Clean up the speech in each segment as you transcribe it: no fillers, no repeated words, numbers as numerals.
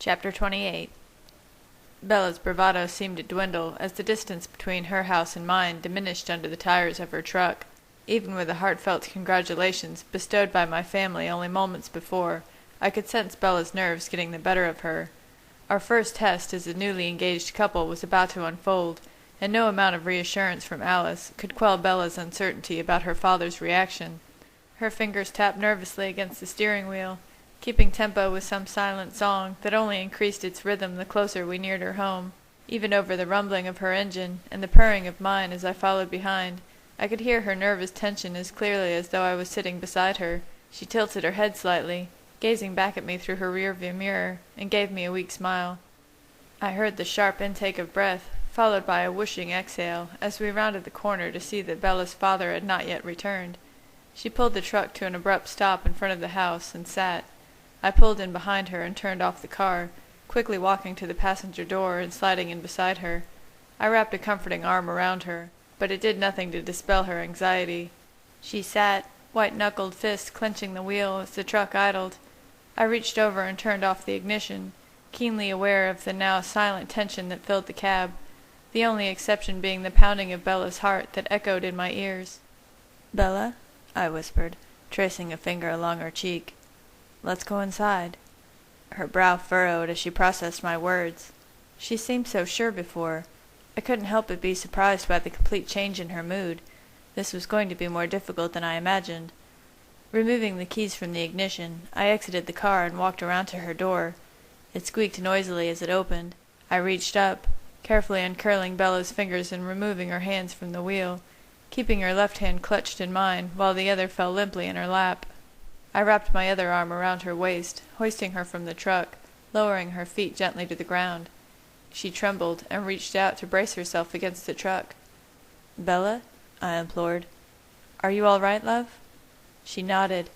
Chapter 28. Bella's bravado seemed to dwindle as the distance between her house and mine diminished under the tires of her truck. Even with the heartfelt congratulations bestowed by my family only moments before, I could sense Bella's nerves getting the better of her. Our first test as a newly engaged couple was about to unfold, and no amount of reassurance from Alice could quell Bella's uncertainty about her father's reaction. Her fingers tapped nervously against the steering wheel, keeping tempo with some silent song that only increased its rhythm the closer we neared her home. Even over the rumbling of her engine and the purring of mine as I followed behind, I could hear her nervous tension as clearly as though I was sitting beside her. She tilted her head slightly, gazing back at me through her rearview mirror, and gave me a weak smile. I heard the sharp intake of breath, followed by a whooshing exhale, as we rounded the corner to see that Bella's father had not yet returned. She pulled the truck to an abrupt stop in front of the house and sat. I pulled in behind her and turned off the car, quickly walking to the passenger door and sliding in beside her. I wrapped a comforting arm around her, but it did nothing to dispel her anxiety. She sat, white-knuckled fists clenching the wheel as the truck idled. I reached over and turned off the ignition, keenly aware of the now silent tension that filled the cab, the only exception being the pounding of Bella's heart that echoed in my ears. "Bella," I whispered, tracing a finger along her cheek. "Let's go inside." Her brow furrowed as she processed my words. She seemed so sure before. I couldn't help but be surprised by the complete change in her mood. This was going to be more difficult than I imagined. Removing the keys from the ignition, I exited the car and walked around to her door. It squeaked noisily as it opened. I reached up, carefully uncurling Bella's fingers and removing her hands from the wheel, keeping her left hand clutched in mine while the other fell limply in her lap. I wrapped my other arm around her waist, hoisting her from the truck, lowering her feet gently to the ground. She trembled and reached out to brace herself against the truck. "Bella," I implored. "Are you all right, love?" She nodded.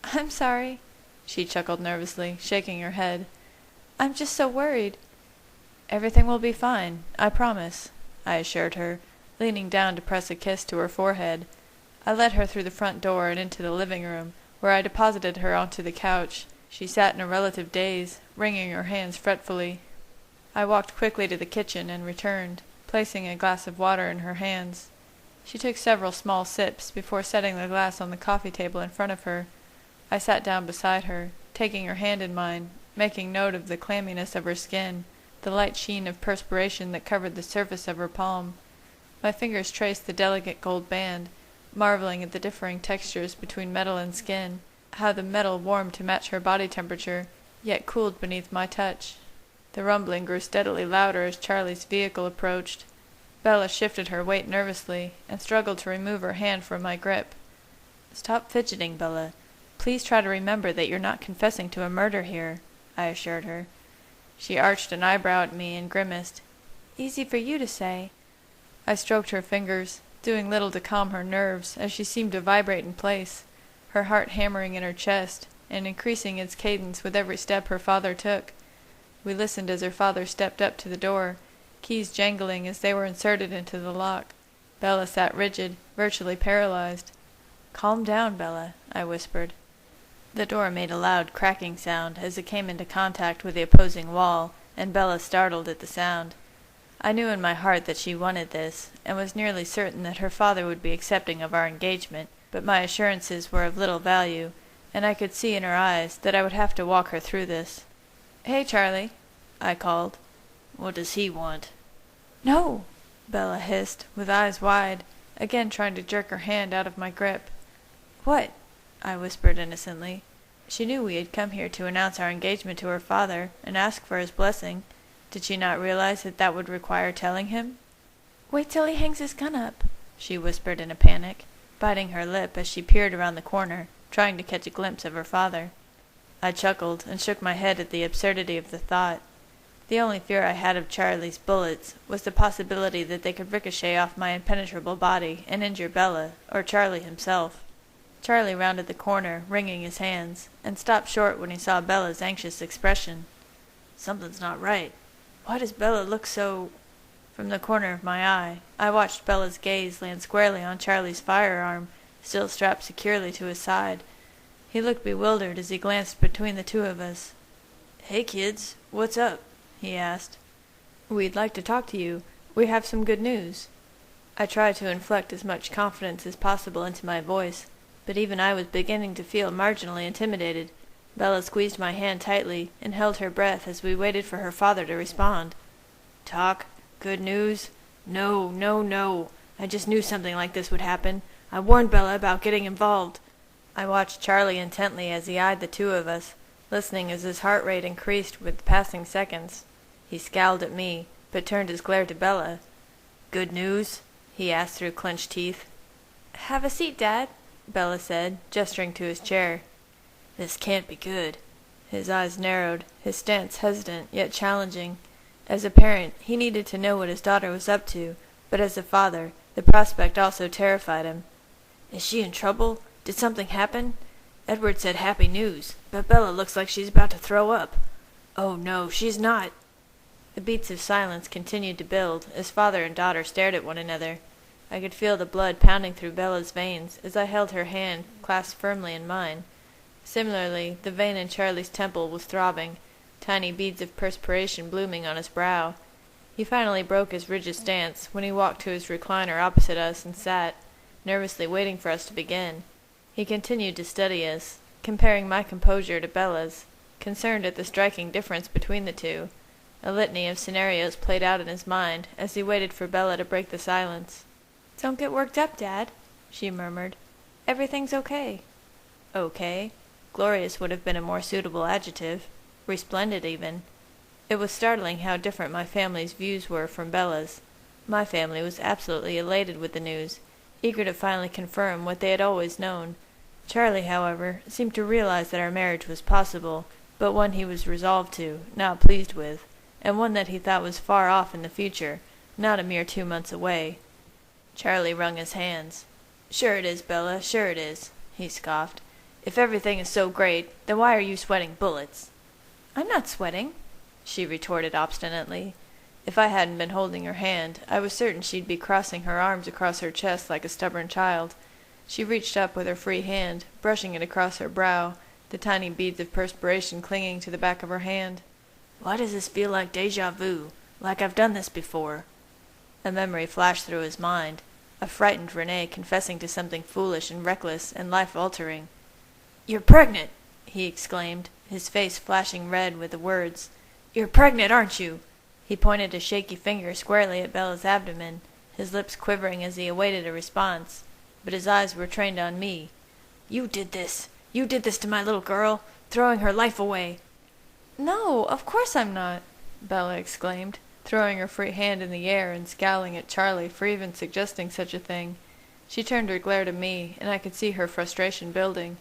"I'm sorry," she chuckled nervously, shaking her head. "I'm just so worried." "Everything will be fine, I promise," I assured her, leaning down to press a kiss to her forehead. I led her through the front door and into the living room, where I deposited her onto the couch. She sat in a relative daze, wringing her hands fretfully. I walked quickly to the kitchen and returned, placing a glass of water in her hands. She took several small sips before setting the glass on the coffee table in front of her. I sat down beside her, taking her hand in mine, making note of the clamminess of her skin, the light sheen of perspiration that covered the surface of her palm. My fingers traced the delicate gold band, marveling at the differing textures between metal and skin, how the metal warmed to match her body temperature, yet cooled beneath my touch. The rumbling grew steadily louder as Charlie's vehicle approached. Bella shifted her weight nervously and struggled to remove her hand from my grip. "Stop fidgeting, Bella. Please try to remember that you're not confessing to a murder here," I assured her. She arched an eyebrow at me and grimaced. "Easy for you to say." I stroked her fingers, doing little to calm her nerves as she seemed to vibrate in place, her heart hammering in her chest and increasing its cadence with every step her father took. We listened as her father stepped up to the door, keys jangling as they were inserted into the lock. Bella sat rigid, virtually paralyzed. "Calm down, Bella," I whispered. The door made a loud cracking sound as it came into contact with the opposing wall, and Bella startled at the sound. I knew in my heart that she wanted this, and was nearly certain that her father would be accepting of our engagement, but my assurances were of little value, and I could see in her eyes that I would have to walk her through this. "Hey, Charlie," I called. "What does he want?" "No!" Bella hissed, with eyes wide, again trying to jerk her hand out of my grip. "What?" I whispered innocently. She knew we had come here to announce our engagement to her father and ask for his blessing. Did she not realize that that would require telling him? "Wait till he hangs his gun up," she whispered in a panic, biting her lip as she peered around the corner, trying to catch a glimpse of her father. I chuckled and shook my head at the absurdity of the thought. The only fear I had of Charlie's bullets was the possibility that they could ricochet off my impenetrable body and injure Bella, or Charlie himself. Charlie rounded the corner, wringing his hands, and stopped short when he saw Bella's anxious expression. "Something's not right. Why does Bella look so—" From the corner of my eye, I watched Bella's gaze land squarely on Charlie's firearm, still strapped securely to his side. He looked bewildered as he glanced between the two of us. "Hey kids, what's up?" he asked. "We'd like to talk to you. We have some good news." I tried to inflect as much confidence as possible into my voice, but even I was beginning to feel marginally intimidated. Bella squeezed my hand tightly and held her breath as we waited for her father to respond. "Talk? Good news? No, no, no. I just knew something like this would happen. I warned Bella about getting involved." I watched Charlie intently as he eyed the two of us, listening as his heart rate increased with passing seconds. He scowled at me, but turned his glare to Bella. "Good news?" he asked through clenched teeth. "Have a seat, Dad," Bella said, gesturing to his chair. "This can't be good." His eyes narrowed, his stance hesitant yet challenging. As a parent, he needed to know what his daughter was up to, but as a father, the prospect also terrified him. "Is she in trouble? Did something happen? Edward said happy news, but Bella looks like she's about to throw up. Oh no, she's not." The beats of silence continued to build as father and daughter stared at one another. I could feel the blood pounding through Bella's veins as I held her hand clasped firmly in mine. Similarly, the vein in Charlie's temple was throbbing, tiny beads of perspiration blooming on his brow. He finally broke his rigid stance when he walked to his recliner opposite us and sat, nervously waiting for us to begin. He continued to study us, comparing my composure to Bella's, concerned at the striking difference between the two. A litany of scenarios played out in his mind as he waited for Bella to break the silence. "Don't get worked up, Dad," she murmured. "Everything's okay." Okay? Glorious would have been a more suitable adjective. Resplendent, even. It was startling how different my family's views were from Bella's. My family was absolutely elated with the news, eager to finally confirm what they had always known. Charlie, however, seemed to realize that our marriage was possible, but one he was resolved to, not pleased with, and one that he thought was far off in the future, not a mere 2 months away. Charlie wrung his hands. "Sure it is, Bella, sure it is," he scoffed. "If everything is so great, then why are you sweating bullets?" "I'm not sweating," she retorted obstinately. If I hadn't been holding her hand, I was certain she'd be crossing her arms across her chest like a stubborn child. She reached up with her free hand, brushing it across her brow, the tiny beads of perspiration clinging to the back of her hand. "Why does this feel like déjà vu? Like I've done this before?" A memory flashed through his mind, a frightened Renee confessing to something foolish and reckless and life-altering. "You're pregnant!" he exclaimed, his face flashing red with the words. "You're pregnant, aren't you?" He pointed a shaky finger squarely at Bella's abdomen, his lips quivering as he awaited a response, but his eyes were trained on me. "You did this! You did this to my little girl, throwing her life away!" "No, of course I'm not!" Bella exclaimed, throwing her free hand in the air and scowling at Charlie for even suggesting such a thing. She turned her glare to me, and I could see her frustration building.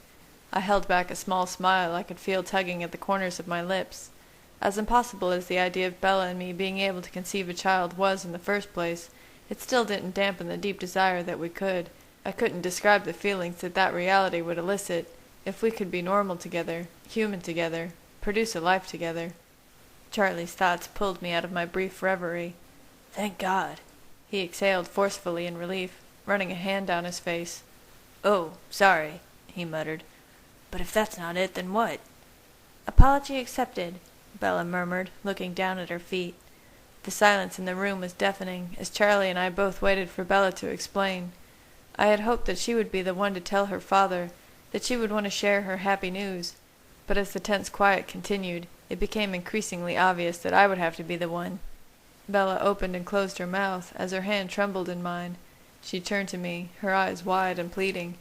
I held back a small smile I could feel tugging at the corners of my lips. As impossible as the idea of Bella and me being able to conceive a child was in the first place, it still didn't dampen the deep desire that we could. I couldn't describe the feelings that reality would elicit, if we could be normal together, human together, produce a life together. Charlie's thoughts pulled me out of my brief reverie. "Thank God!" he exhaled forcefully in relief, running a hand down his face. "Oh, sorry," he muttered. "But if that's not it, then what?" "Apology accepted," Bella murmured, looking down at her feet. The silence in the room was deafening, as Charlie and I both waited for Bella to explain. I had hoped that she would be the one to tell her father, that she would want to share her happy news. But as the tense quiet continued, it became increasingly obvious that I would have to be the one. Bella opened and closed her mouth as her hand trembled in mine. She turned to me, her eyes wide and pleading.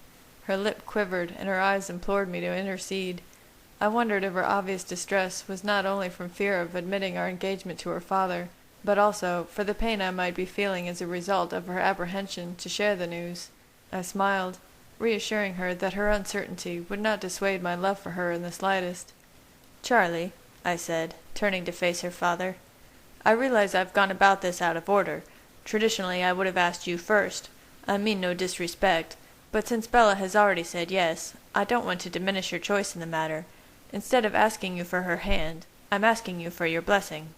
Her lip quivered, and her eyes implored me to intercede. I wondered if her obvious distress was not only from fear of admitting our engagement to her father, but also for the pain I might be feeling as a result of her apprehension to share the news. I smiled, reassuring her that her uncertainty would not dissuade my love for her in the slightest. "Charlie," I said, turning to face her father, "I realize I've gone about this out of order. Traditionally I would have asked you first. I mean no disrespect, but since Bella has already said yes, I don't want to diminish your choice in the matter. Instead of asking you for her hand, I'm asking you for your blessing."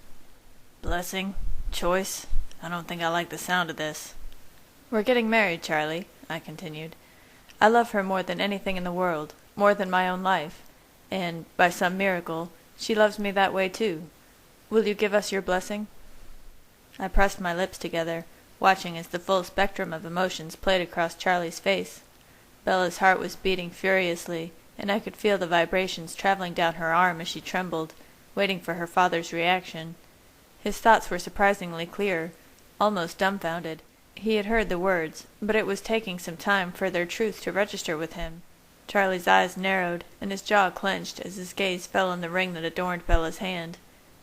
"Blessing? Choice? I don't think I like the sound of this." "We're getting married, Charlie," I continued. "I love her more than anything in the world, more than my own life, and, by some miracle, She loves me that way too. Will you give us your blessing?" I pressed my lips together, watching as the full spectrum of emotions played across Charlie's face. Bella's heart was beating furiously, and I could feel the vibrations traveling down her arm as she trembled, waiting for her father's reaction. His thoughts were surprisingly clear, almost dumbfounded. He had heard the words, but it was taking some time for their truth to register with him. Charlie's eyes narrowed, and his jaw clenched as his gaze fell on the ring that adorned Bella's hand.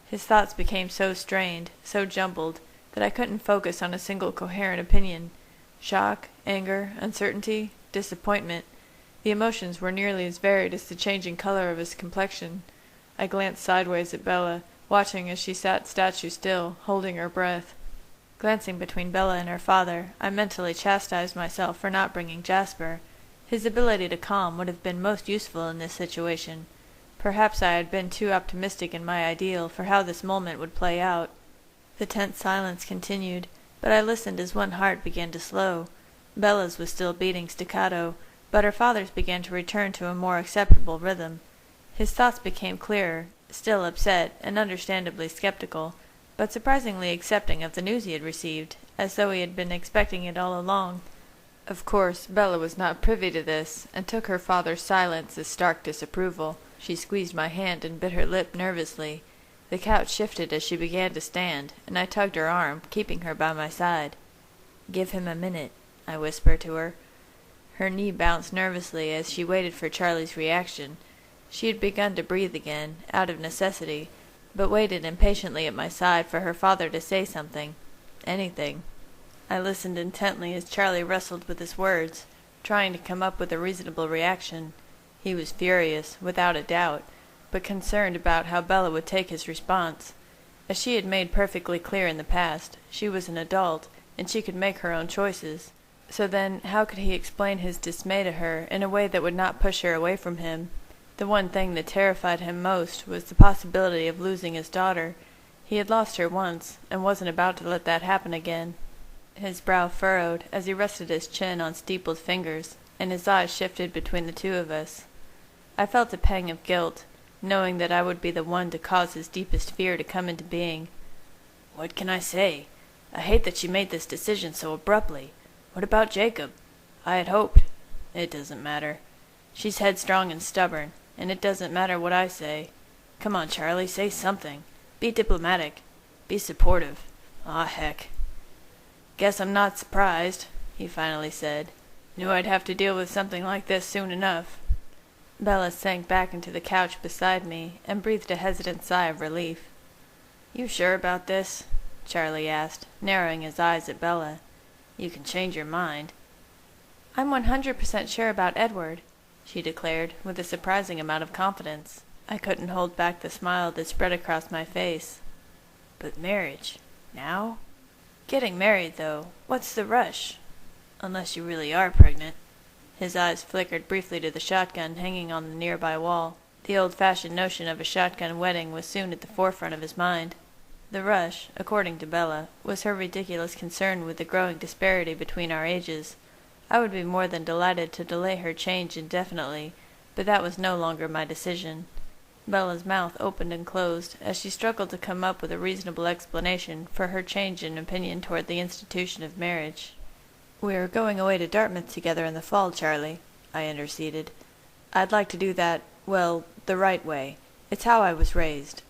His thoughts became so strained, so jumbled, that I couldn't focus on a single coherent opinion. Shock, anger, uncertainty, disappointment. The emotions were nearly as varied as the changing color of his complexion. I glanced sideways at Bella, watching as she sat statue still, holding her breath. Glancing between Bella and her father, I mentally chastised myself for not bringing Jasper. His ability to calm would have been most useful in this situation. Perhaps I had been too optimistic in my ideal for how this moment would play out. The tense silence continued, but I listened as one heart began to slow. Bella's was still beating staccato, but her father's began to return to a more acceptable rhythm. His thoughts became clearer, still upset and understandably skeptical, but surprisingly accepting of the news he had received, as though he had been expecting it all along. Of course, Bella was not privy to this, and took her father's silence as stark disapproval. She squeezed my hand and bit her lip nervously. The couch shifted as she began to stand, and I tugged her arm, keeping her by my side. "Give him a minute," I whispered to her. Her knee bounced nervously as she waited for Charlie's reaction. She had begun to breathe again, out of necessity, but waited impatiently at my side for her father to say something. Anything. I listened intently as Charlie wrestled with his words, trying to come up with a reasonable reaction. He was furious, without a doubt, but concerned about how Bella would take his response. As she had made perfectly clear in the past, she was an adult, and she could make her own choices. So then, how could he explain his dismay to her in a way that would not push her away from him? The one thing that terrified him most was the possibility of losing his daughter. He had lost her once, and wasn't about to let that happen again. His brow furrowed as he rested his chin on steepled fingers, and his eyes shifted between the two of us. I felt a pang of guilt, knowing that I would be the one to cause his deepest fear to come into being. "What can I say? I hate that she made this decision so abruptly. What about Jacob? I had hoped. It doesn't matter. She's headstrong and stubborn, and it doesn't matter what I say. Come on, Charlie, say something. Be diplomatic. Be supportive. Aw, heck." "Guess I'm not surprised," he finally said. "Knew I'd have to deal with something like this soon enough." Bella sank back into the couch beside me and breathed a hesitant sigh of relief. "You sure about this?" Charlie asked, narrowing his eyes at Bella. "You can change your mind." "I'm 100% sure about Edward," she declared, with a surprising amount of confidence. I couldn't hold back the smile that spread across my face. "But marriage? Now?" "Getting married, though. What's the rush? Unless you really are pregnant." His eyes flickered briefly to the shotgun hanging on the nearby wall. The old-fashioned notion of a shotgun wedding was soon at the forefront of his mind. The rush, according to Bella, was her ridiculous concern with the growing disparity between our ages. I would be more than delighted to delay her change indefinitely, but that was no longer my decision. Bella's mouth opened and closed as she struggled to come up with a reasonable explanation for her change in opinion toward the institution of marriage. "We are going away to Dartmouth together in the fall, Charlie," I interceded. "I'd like to do that, well, the right way. It's how I was raised.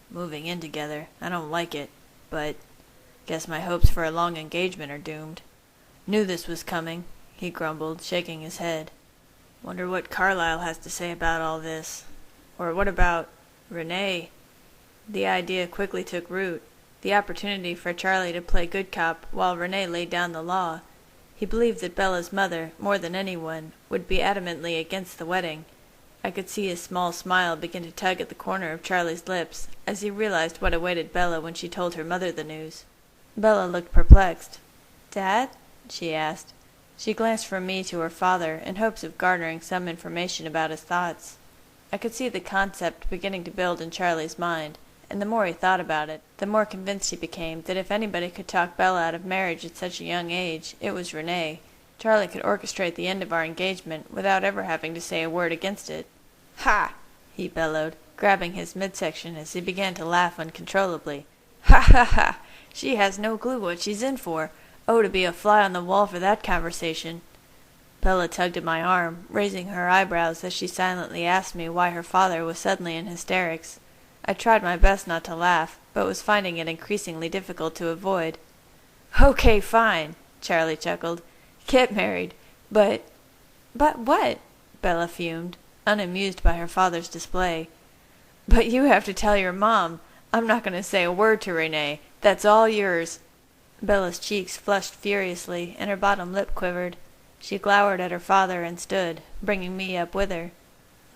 Moving in together, I don't like it, but guess my hopes for a long engagement are doomed." "Knew this was coming," he grumbled, shaking his head. "Wonder what Carlyle has to say about all this. Or what about Renee?" The idea quickly took root, the opportunity for Charlie to play good cop while Renee laid down the law. He believed that Bella's mother, more than anyone, would be adamantly against the wedding. I could see his small smile begin to tug at the corner of Charlie's lips as he realized what awaited Bella when she told her mother the news. Bella looked perplexed. "Dad?" she asked. She glanced from me to her father in hopes of garnering some information about his thoughts. I could see the concept beginning to build in Charlie's mind, and the more he thought about it, the more convinced he became that if anybody could talk Bella out of marriage at such a young age, it was Renee. Charlie could orchestrate the end of our engagement without ever having to say a word against it. "Ha!" he bellowed. grabbing his midsection as he began to laugh uncontrollably. "Ha ha ha! She has no clue what she's in for. Oh, to be a fly on the wall for that conversation!" Bella tugged at my arm, raising her eyebrows as she silently asked me why her father was suddenly in hysterics. I tried my best not to laugh, but was finding it increasingly difficult to avoid. "Okay, fine," Charlie chuckled. "Get married. But what?" Bella fumed, unamused by her father's display. "But you have to tell your mom. I'm not going to say a word to Renee. That's all yours." Bella's cheeks flushed furiously, and her bottom lip quivered. She glowered at her father and stood, bringing me up with her.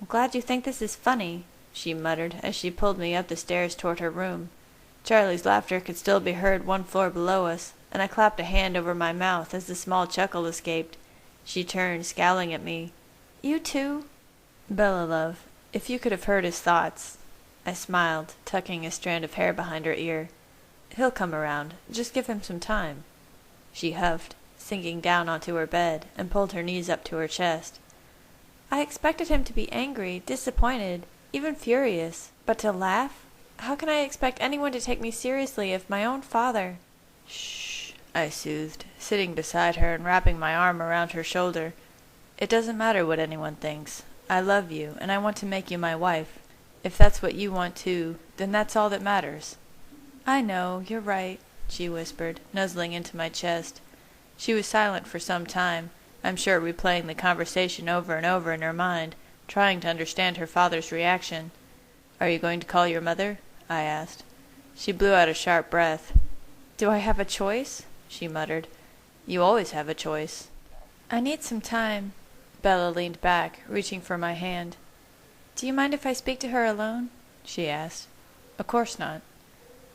"I'm glad you think this is funny," she muttered as she pulled me up the stairs toward her room. Charlie's laughter could still be heard one floor below us, and I clapped a hand over my mouth as the small chuckle escaped. She turned, scowling at me. "You too?" "Bella, love, if you could have heard his thoughts." I smiled, tucking a strand of hair behind her ear. "He'll come around. Just give him some time." She huffed, sinking down onto her bed, and pulled her knees up to her chest. "I expected him to be angry, disappointed, even furious. But to laugh? How can I expect anyone to take me seriously if my own father—" "Shh," I soothed, sitting beside her and wrapping my arm around her shoulder. "It doesn't matter what anyone thinks. I love you, and I want to make you my wife. If that's what you want too, then that's all that matters." "I know, you're right," she whispered, nuzzling into my chest. She was silent for some time, I'm sure replaying the conversation over and over in her mind, trying to understand her father's reaction. "Are you going to call your mother?" I asked. She blew out a sharp breath. "Do I have a choice?" she muttered. "You always have a choice." "I need some time." Bella leaned back, reaching for my hand. "Do you mind if I speak to her alone?" she asked. "Of course not."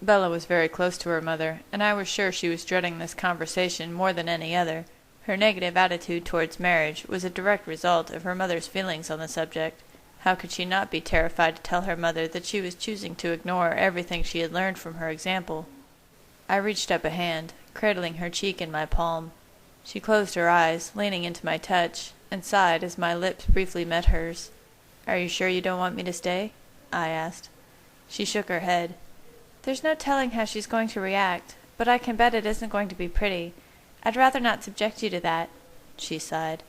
Bella was very close to her mother, and I was sure she was dreading this conversation more than any other. Her negative attitude towards marriage was a direct result of her mother's feelings on the subject. How could she not be terrified to tell her mother that she was choosing to ignore everything she had learned from her example? I reached up a hand, cradling her cheek in my palm. She closed her eyes, leaning into my touch, and sighed as my lips briefly met hers. "Are you sure you don't want me to stay?" I asked. She shook her head. "There's no telling how she's going to react, but I can bet it isn't going to be pretty. I'd rather not subject you to that," she sighed.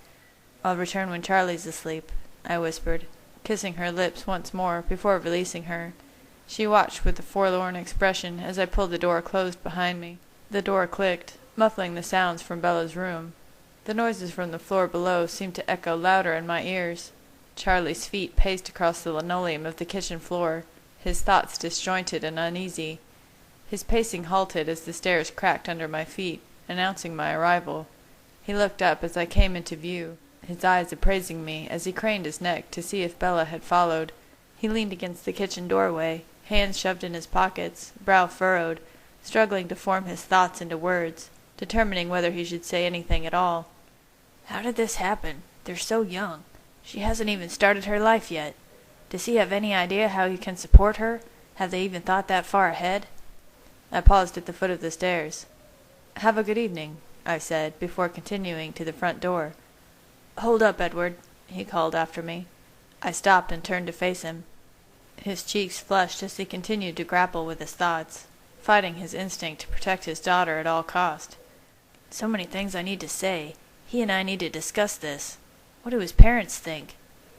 "I'll return when Charlie's asleep," I whispered, kissing her lips once more before releasing her. She watched with a forlorn expression as I pulled the door closed behind me. The door clicked, muffling the sounds from Bella's room. The noises from the floor below seemed to echo louder in my ears. Charlie's feet paced across the linoleum of the kitchen floor, his thoughts disjointed and uneasy. His pacing halted as the stairs cracked under my feet, announcing my arrival. He looked up as I came into view, his eyes appraising me as he craned his neck to see if Bella had followed. He leaned against the kitchen doorway, hands shoved in his pockets, brow furrowed, struggling to form his thoughts into words, determining whether he should say anything at all. "How did this happen? They're so young. She hasn't even started her life yet. Does he have any idea how he can support her? Have they even thought that far ahead?" I paused at the foot of the stairs. "Have a good evening," I said, before continuing to the front door. "Hold up, Edward," he called after me. I stopped and turned to face him. His cheeks flushed as he continued to grapple with his thoughts, fighting his instinct to protect his daughter at all cost. "So many things I need to say. He and I need to discuss this. What do his parents think?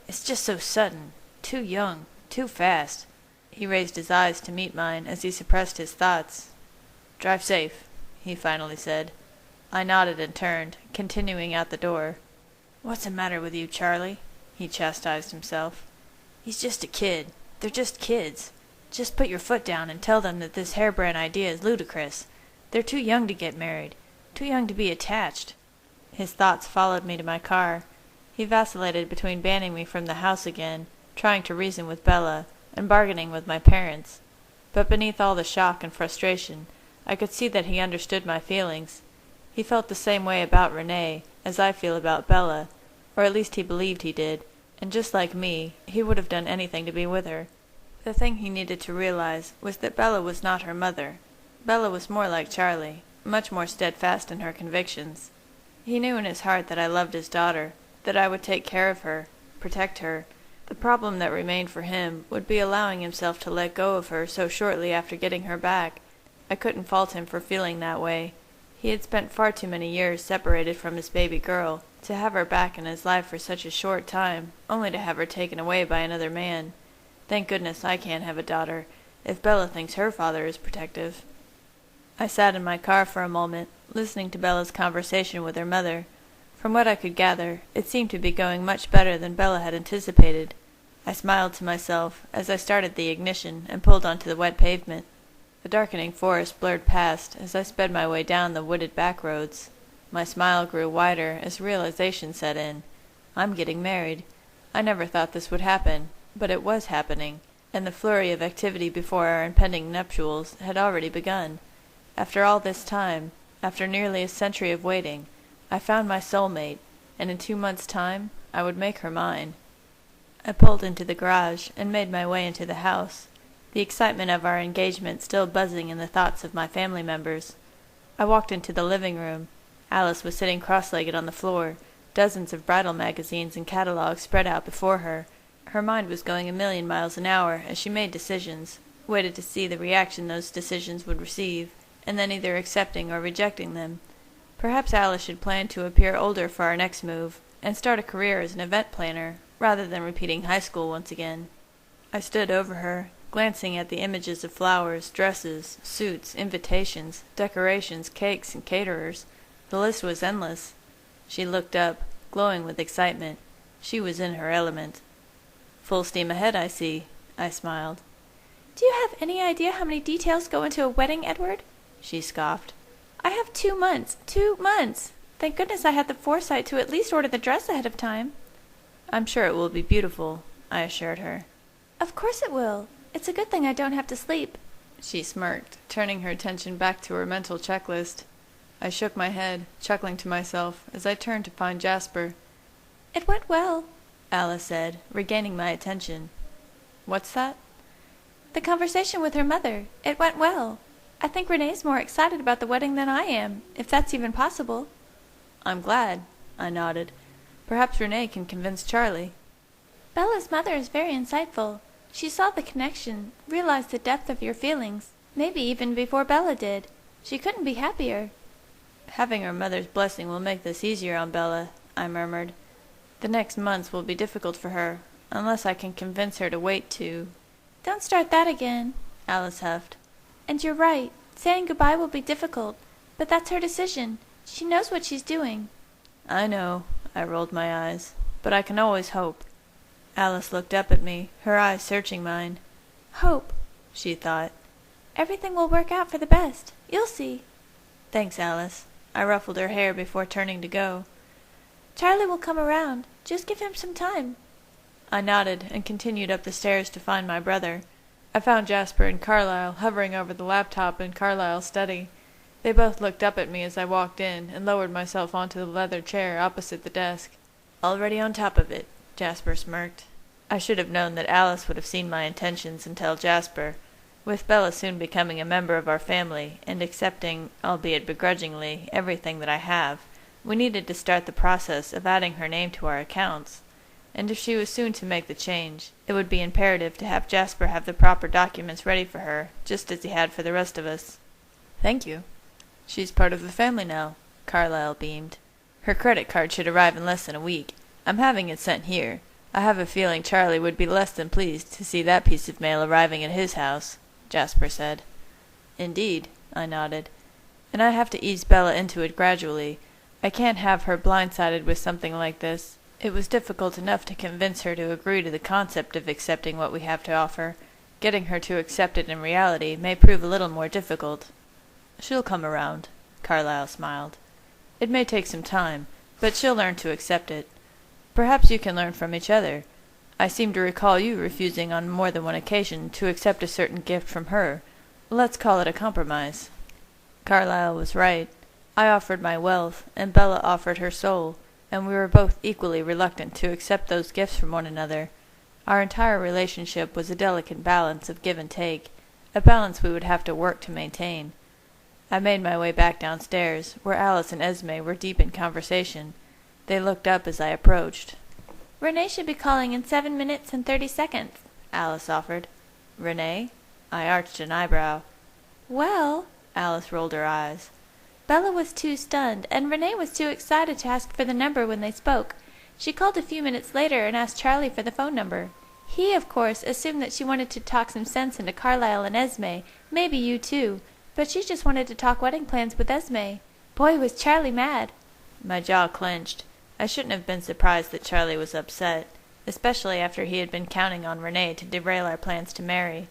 It's just so sudden. Too young. Too fast." He raised his eyes to meet mine as he suppressed his thoughts. "Drive safe," he finally said. I nodded and turned, continuing out the door. "What's the matter with you, Charlie?" he chastised himself. "He's just a kid. They're just kids. Just put your foot down and tell them that this harebrained idea is ludicrous. They're too young to get married. Too young to be attached." His thoughts followed me to my car. He vacillated between banning me from the house again, trying to reason with Bella, and bargaining with my parents. But beneath all the shock and frustration, I could see that he understood my feelings. He felt the same way about Renee as I feel about Bella, or at least he believed he did, and just like me, he would have done anything to be with her. The thing he needed to realize was that Bella was not her mother. Bella was more like Charlie, much more steadfast in her convictions. He knew in his heart that I loved his daughter, that I would take care of her, protect her, The problem that remained for him would be allowing himself to let go of her so shortly after getting her back. I couldn't fault him for feeling that way. He had spent far too many years separated from his baby girl, to have her back in his life for such a short time, only to have her taken away by another man. Thank goodness I can't have a daughter, if Bella thinks her father is protective. I sat in my car for a moment, listening to Bella's conversation with her mother. From what I could gather, it seemed to be going much better than Bella had anticipated. I smiled to myself as I started the ignition and pulled onto the wet pavement. The darkening forest blurred past as I sped my way down the wooded back roads. My smile grew wider as realization set in. I'm getting married. I never thought this would happen, but it was happening, and the flurry of activity before our impending nuptials had already begun. After all this time, after nearly a century of waiting, I found my soulmate, and in 2 months' time I would make her mine. I pulled into the garage and made my way into the house, the excitement of our engagement still buzzing in the thoughts of my family members. I walked into the living room. Alice was sitting cross-legged on the floor, dozens of bridal magazines and catalogues spread out before her. Her mind was going 1,000,000 miles an hour as she made decisions, waited to see the reaction those decisions would receive, and then either accepting or rejecting them. Perhaps Alice should plan to appear older for our next move, and start a career as an event planner, rather than repeating high school once again. I stood over her, glancing at the images of flowers, dresses, suits, invitations, decorations, cakes, and caterers. The list was endless. She looked up, glowing with excitement. She was in her element. "Full steam ahead, I see," I smiled. "Do you have any idea how many details go into a wedding, Edward?" she scoffed. "I have 2 months. 2 months! Thank goodness I had the foresight to at least order the dress ahead of time." "I'm sure it will be beautiful," I assured her. "Of course it will. It's a good thing I don't have to sleep." She smirked, turning her attention back to her mental checklist. I shook my head, chuckling to myself, as I turned to find Jasper. "It went well," Alice said, regaining my attention. "What's that?" "The conversation with her mother. It went well. I think Renee's more excited about the wedding than I am, if that's even possible." "I'm glad," I nodded. "Perhaps Renee can convince Charlie." "Bella's mother is very insightful. She saw the connection, realized the depth of your feelings, maybe even before Bella did. She couldn't be happier." "Having her mother's blessing will make this easier on Bella," I murmured. "The next months will be difficult for her, unless I can convince her to wait to—" "Don't start that again," Alice huffed. "And you're right. Saying goodbye will be difficult, but that's her decision. She knows what she's doing." "I know," I rolled my eyes, "but I can always hope." Alice looked up at me, her eyes searching mine. "Hope," she thought. "Everything will work out for the best. You'll see." "Thanks, Alice." I ruffled her hair before turning to go. "Charlie will come around. Just give him some time." I nodded and continued up the stairs to find my brother. I found Jasper and Carlyle hovering over the laptop in Carlyle's study. They both looked up at me as I walked in and lowered myself onto the leather chair opposite the desk. "Already on top of it," Jasper smirked. I should have known that Alice would have seen my intentions and tell Jasper. With Bella soon becoming a member of our family and accepting, albeit begrudgingly, everything that I have, we needed to start the process of adding her name to our accounts. And if she was soon to make the change, it would be imperative to have Jasper have the proper documents ready for her, just as he had for the rest of us. "Thank you. She's part of the family now," Carlyle beamed. "Her credit card should arrive in less than a week. I'm having it sent here. I have a feeling Charlie would be less than pleased to see that piece of mail arriving at his house," Jasper said. "Indeed," I nodded. "And I have to ease Bella into it gradually. I can't have her blindsided with something like this. It was difficult enough to convince her to agree to the concept of accepting what we have to offer. Getting her to accept it in reality may prove a little more difficult." "She'll come around," Carlyle smiled. "It may take some time, but she'll learn to accept it. Perhaps you can learn from each other. I seem to recall you refusing on more than one occasion to accept a certain gift from her. Let's call it a compromise." Carlyle was right. I offered my wealth, and Bella offered her soul, and we were both equally reluctant to accept those gifts from one another. Our entire relationship was a delicate balance of give and take, a balance we would have to work to maintain. I made my way back downstairs, where Alice and Esme were deep in conversation. They looked up as I approached. Renee should be calling in 7 minutes and 30 seconds, Alice offered. Renee? I arched an eyebrow. Well, Alice rolled her eyes. Bella was too stunned, and Renee was too excited to ask for the number when they spoke. She called a few minutes later and asked Charlie for the phone number. He, of course, assumed that she wanted to talk some sense into Carlisle and Esme, maybe you too, but she just wanted to talk wedding plans with Esme. Boy, was Charlie mad. My jaw clenched. I shouldn't have been surprised that Charlie was upset, especially after he had been counting on Renee to derail our plans to marry.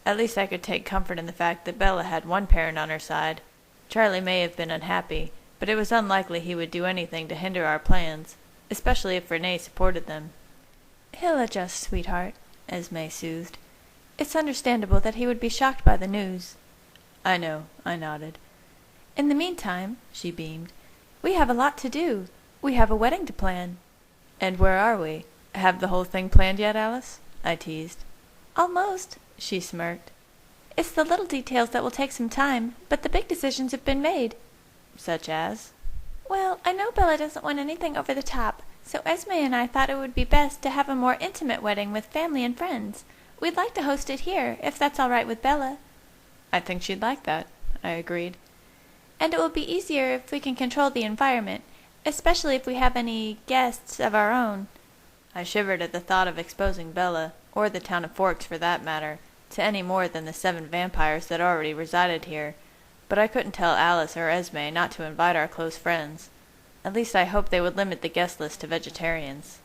At least I could take comfort in the fact that Bella had one parent on her side. Charlie may have been unhappy, but it was unlikely he would do anything to hinder our plans, especially if Renee supported them. He'll adjust, sweetheart, Esme soothed. It's understandable that he would be shocked by the news. I know, I nodded. In the meantime, she beamed, we have a lot to do. We have a wedding to plan. And where are we? Have the whole thing planned yet, Alice? I teased. Almost, she smirked. It's the little details that will take some time, but the big decisions have been made. Such as? Well, I know Bella doesn't want anything over the top, so Esme and I thought it would be best to have a more intimate wedding with family and friends. We'd like to host it here, if that's all right with Bella. I think she'd like that, I agreed. And it will be easier if we can control the environment, especially if we have any guests of our own. I shivered at the thought of exposing Bella, or the town of Forks for that matter, to any more than the 7 vampires that already resided here, but I couldn't tell Alice or Esme not to invite our close friends. At least I hoped they would limit the guest list to vegetarians.